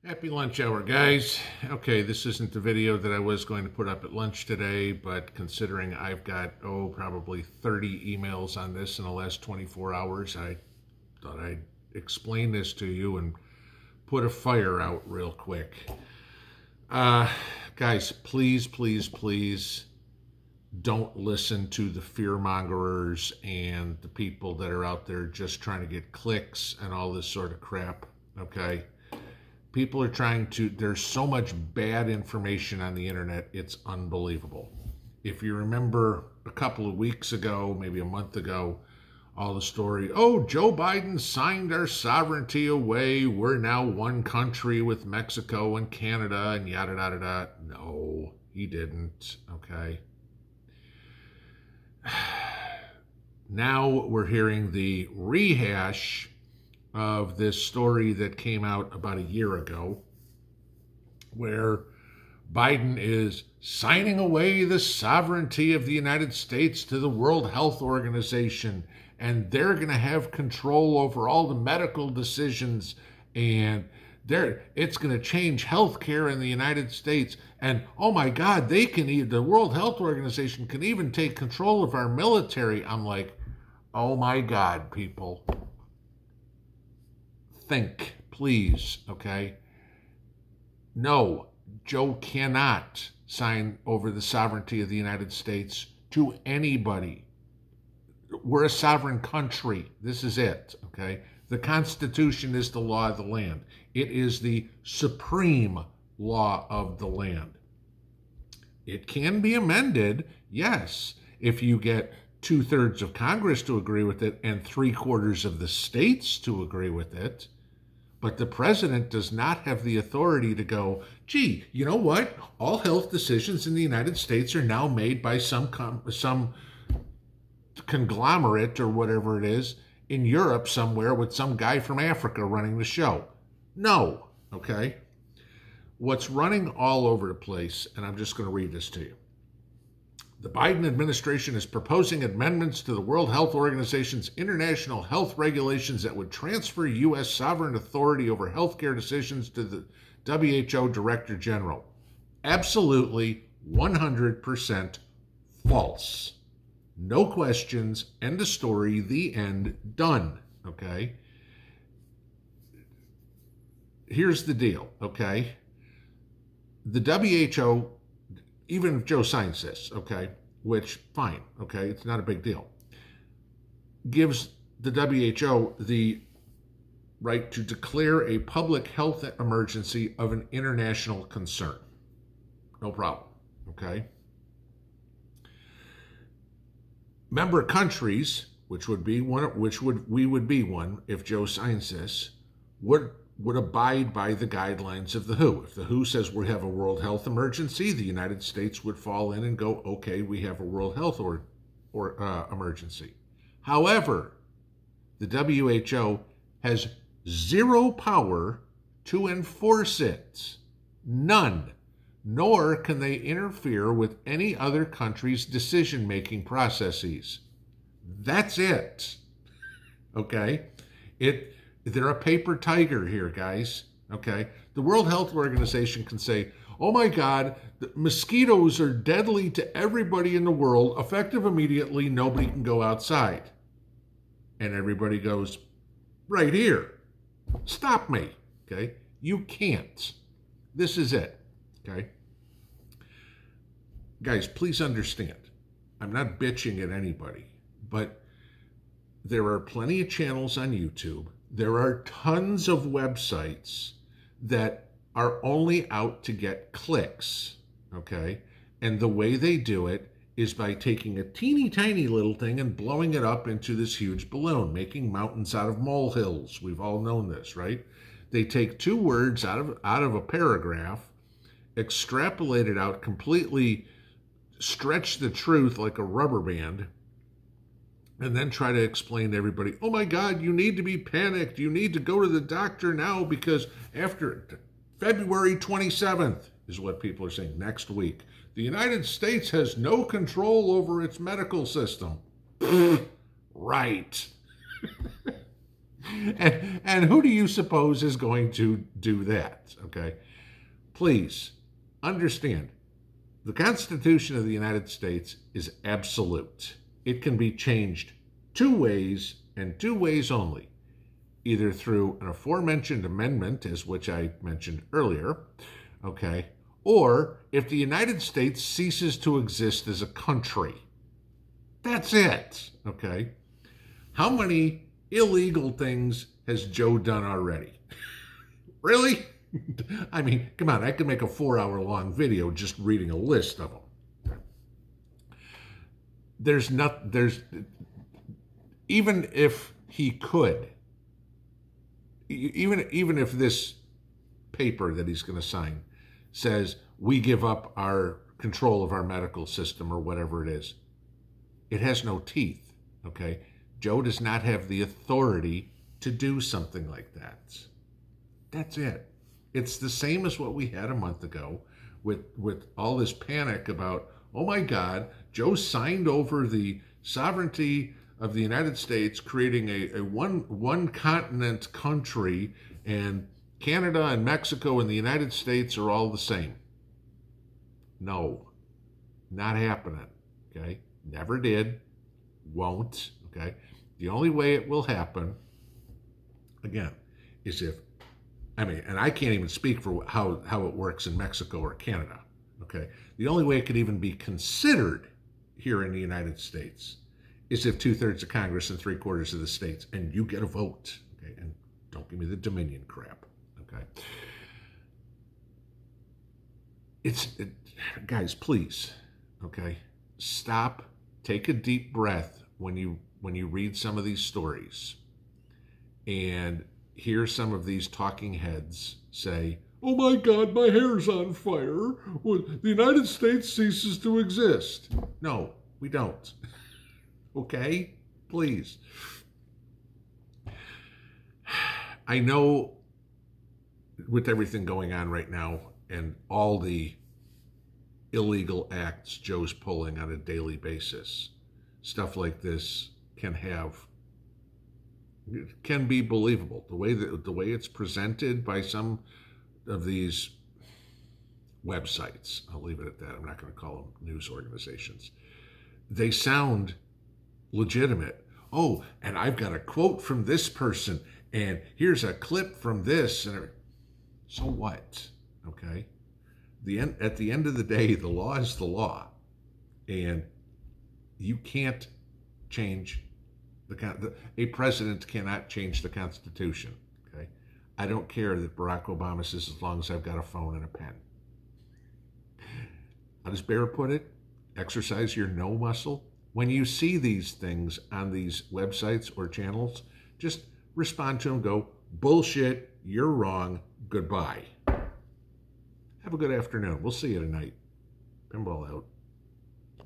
Happy lunch hour, guys. Okay, this isn't the video that I was going to put up at lunch today, but considering I've got, probably 30 emails on this in the last 24 hours, I thought I'd explain this to you and put a fire out real quick. Guys, please, please, please don't listen to the fear mongerers and the people that are out there just trying to get clicks and all this sort of crap, okay? People are trying to, there's so much bad information on the internet, it's unbelievable. If you remember a couple of weeks ago, maybe a month ago, all the story, Joe Biden signed our sovereignty away, we're now one country with Mexico and Canada and yada, yada, yada. No, he didn't, okay? Now we're hearing the rehash of this story that came out about a year ago, where Biden is signing away the sovereignty of the United States to the World Health Organization, and they're going to have control over all the medical decisions, and it's going to change healthcare in the United States. And oh my God, the World Health Organization can even take control of our military. I'm like, oh my God, people. Think, please, okay? No, Joe cannot sign over the sovereignty of the United States to anybody. We're a sovereign country. This is it, okay? The Constitution is the law of the land. It is the supreme law of the land. It can be amended, yes, if you get 2/3 of Congress to agree with it and 3/4 of the states to agree with it. But the president does not have the authority to go, gee, you know what? All health decisions in the United States are now made by some conglomerate or whatever it is in Europe somewhere with some guy from Africa running the show. No, okay? What's running all over the place, and I'm just going to read this to you. The Biden administration is proposing amendments to the World Health Organization's international health regulations that would transfer U.S. sovereign authority over healthcare decisions to the WHO Director General. Absolutely 100% false. No questions. End of story. The end. Done. Okay? Here's the deal, okay? The WHO, even if Joe signs this, okay, which, fine, okay, it's not a big deal, gives the WHO the right to declare a public health emergency of an international concern. No problem, okay? Member countries, which would be one, we would be one if Joe signs this, would abide by the guidelines of the WHO. If the WHO says we have a world health emergency, the United States would fall in and go, okay, we have a world health emergency. However, the WHO has zero power to enforce it. None. Nor can they interfere with any other country's decision-making processes. That's it. Okay? They're a paper tiger here, guys, okay? The World Health Organization can say, oh my God, the mosquitoes are deadly to everybody in the world, effective immediately, nobody can go outside. And everybody goes, right here, stop me, okay? You can't. This is it, okay? Guys, please understand, I'm not bitching at anybody, but there are plenty of channels on YouTube. There are tons of websites that are only out to get clicks, okay? And the way they do it is by taking a teeny tiny little thing and blowing it up into this huge balloon, making mountains out of molehills. We've all known this, right? They take 2 words out of a paragraph, extrapolate it out, completely stretch the truth like a rubber band, and then try to explain to everybody, oh my God, you need to be panicked. You need to go to the doctor now because after February 27th is what people are saying, next week, the United States has no control over its medical system. Right. And who do you suppose is going to do that? Okay. Please understand, the Constitution of the United States is absolute. It can be changed two ways and two ways only, either through an aforementioned amendment, as which I mentioned earlier, okay, or if the United States ceases to exist as a country. That's it, okay? How many illegal things has Joe done already? Really? I mean, come on, I could make a 4-hour-long video just reading a list of them. Even if he could, even if this paper that he's going to sign says we give up our control of our medical system or whatever it is, it has no teeth, okay? Joe does not have the authority to do something like that. That's it. It's the same as what we had a month ago with all this panic about, oh my God, Joe signed over the sovereignty of the United States, creating a one continent country, and Canada and Mexico and the United States are all the same. No, not happening, okay? Never did, won't, okay? The only way it will happen, again, is if, I mean, and I can't even speak for how it works in Mexico or Canada, okay? The only way it could even be considered here in the United States is if 2/3 of Congress and 3/4 of the states, and you get a vote, okay? And don't give me the Dominion crap, okay? Guys, please, okay? Stop, take a deep breath when you read some of these stories and hear some of these talking heads say, oh my God, my hair's on fire. The United States ceases to exist. No, we don't. Okay? Please. I know with everything going on right now and all the illegal acts Joe's pulling on a daily basis, stuff like this can be believable. The way it's presented by some of these websites, I'll leave it at that. I'm not going to call them news organizations. They sound legitimate. Oh, and I've got a quote from this person, and here's a clip from this, and so what? Okay. At the end of the day, the law is the law, and you can't change a president cannot change the Constitution. Okay, I don't care that Barack Obama says as long as I've got a phone and a pen. How does Bear put it? Exercise your no muscle. When you see these things on these websites or channels, just respond to them. Go, bullshit. You're wrong. Goodbye. Have a good afternoon. We'll see you tonight. Pinball out.